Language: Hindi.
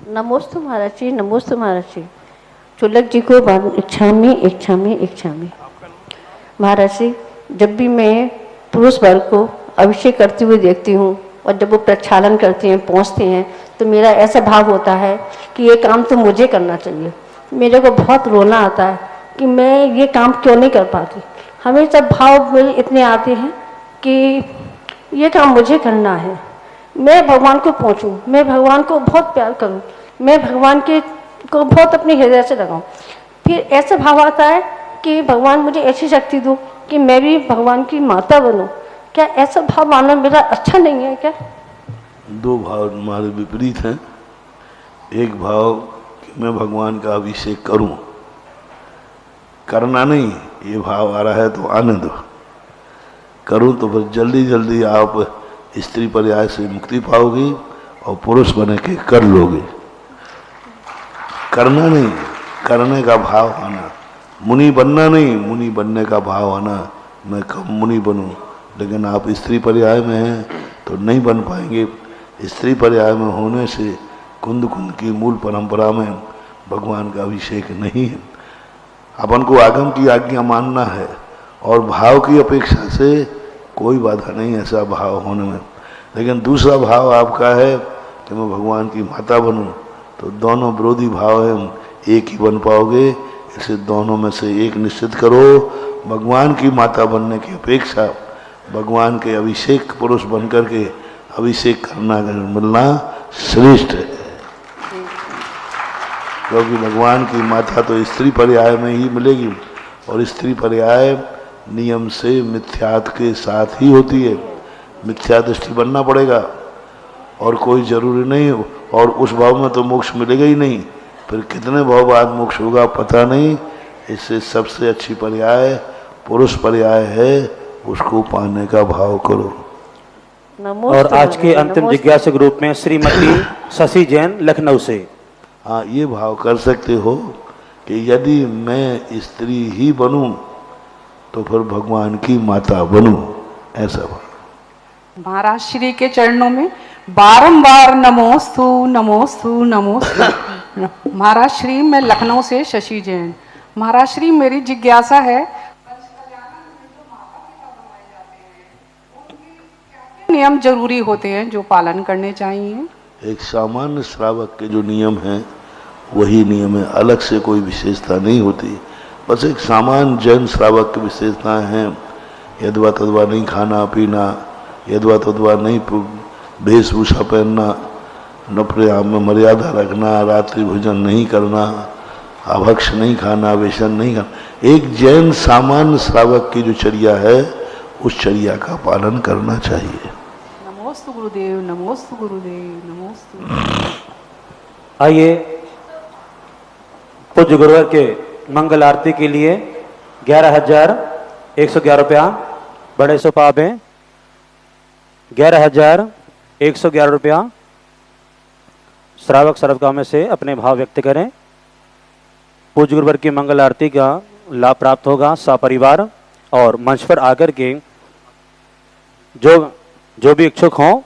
नमोस्तु महाराज जी, नमोस्तु महाराज जी। चुलक जी को इच्छामी। महाराज जी, जब भी मैं पुरुष वर्ग को अभिषेक करते हुए देखती हूँ और जब वो प्रक्षालन करते हैं, पहुँचते हैं, तो मेरा ऐसा भाव होता है कि ये काम तो मुझे करना चाहिए। मेरे को बहुत रोना आता है कि मैं ये काम क्यों नहीं कर पाती। हमेशा भाव मेरे इतने आते हैं कि ये काम मुझे करना है, मैं भगवान को पहुँचूँ, मैं भगवान को बहुत प्यार करूँ, मैं भगवान के को बहुत अपने हृदय से लगाऊँ। फिर ऐसा भाव आता है कि भगवान मुझे ऐसी शक्ति दो कि मैं भी भगवान की माता बनूं। क्या ऐसा भाव मानना मेरा अच्छा नहीं है क्या? दो भाव हमारे विपरीत हैं। एक भाव कि मैं भगवान का अभिषेक करूं, करना नहीं, ये भाव आ रहा है तो आने दो। करूं तो फिर जल्दी जल्दी आप स्त्री पर्याय से मुक्ति पाओगे और पुरुष बने के कर लोगे। करना नहीं, करने का भाव आना। मुनि बनना नहीं, मुनि बनने का भाव आना, मैं कब मुनि बनूं। लेकिन आप स्त्री पर्याय में हैं तो नहीं बन पाएंगे। स्त्री पर्याय में होने से कुंद कुंद की मूल परंपरा में भगवान का अभिषेक नहीं है। अपन को आगम की आज्ञा मानना है और भाव की अपेक्षा से कोई बाधा नहीं ऐसा भाव होने में। लेकिन दूसरा भाव आपका है कि मैं भगवान की माता बनूं, तो दोनों विरोधी भाव हैं, एक ही बन पाओगे। इसे दोनों में से एक निश्चित करो। भगवान की माता बनने की अपेक्षा भगवान के अभिषेक पुरुष बनकर के अभिषेक करना मिलना श्रेष्ठ है। क्योंकि भगवान की माता तो स्त्री पर्याय में ही मिलेगी और स्त्री पर्याय नियम से मिथ्यात के साथ ही होती है। मिथ्या दृष्टि बनना पड़ेगा और कोई जरूरी नहीं, और उस भाव में तो मोक्ष मिलेगा ही नहीं। फिर कितने भाव बाद मोक्ष होगा पता नहीं। इससे सबसे अच्छी पर्याय पुरुष पर्याय है, उसको पाने का भाव करो। और आज के अंतिम जिज्ञासक रूप में श्रीमती शशि जैन, लखनऊ से। हाँ, ये भाव कर सकते हो कि यदि मैं स्त्री ही बनूं तो फिर भगवान की माता बनूं, ऐसा भाव। महाराज श्री के चरणों में बारंबार नमोस्तु नमोस्तु नमोस्तु। महाराज श्री, मैं लखनऊ से शशि जैन। महाराज श्री, मेरी जिज्ञासा है, नियम जरूरी होते हैं जो पालन करने चाहिए? एक सामान्य श्रावक के जो नियम हैं वही नियम है, अलग से कोई विशेषता नहीं होती। बस एक सामान्य जैन श्रावक की विशेषताएं हैं। यदवा तदवा नहीं खाना पीना, यदवा तदवा नहीं वेशभूषा पहनना, नप्रयाम में मर्यादा रखना, रात्रि भोजन नहीं करना, अभक्ष नहीं खाना, वेशन नहीं खाना। एक जैन सामान्य श्रावक की जो चर्या है उस चर्या का पालन करना चाहिए। नमोस्तु गुरुदेव, नमोस्तु गुरुदेव, नमोस्तु। आइए पूज्य गुरुवर के मंगल आरती के लिए 11,111 रुपया बड़े सुपाब हैं। 11,111 रुपया श्रावक सर्वगांव में से अपने भाव व्यक्त करें। पूज्य गुरुवर की मंगल आरती का लाभ प्राप्त होगा सपरिवार, और मंच पर आकर के जो भी इच्छुक हों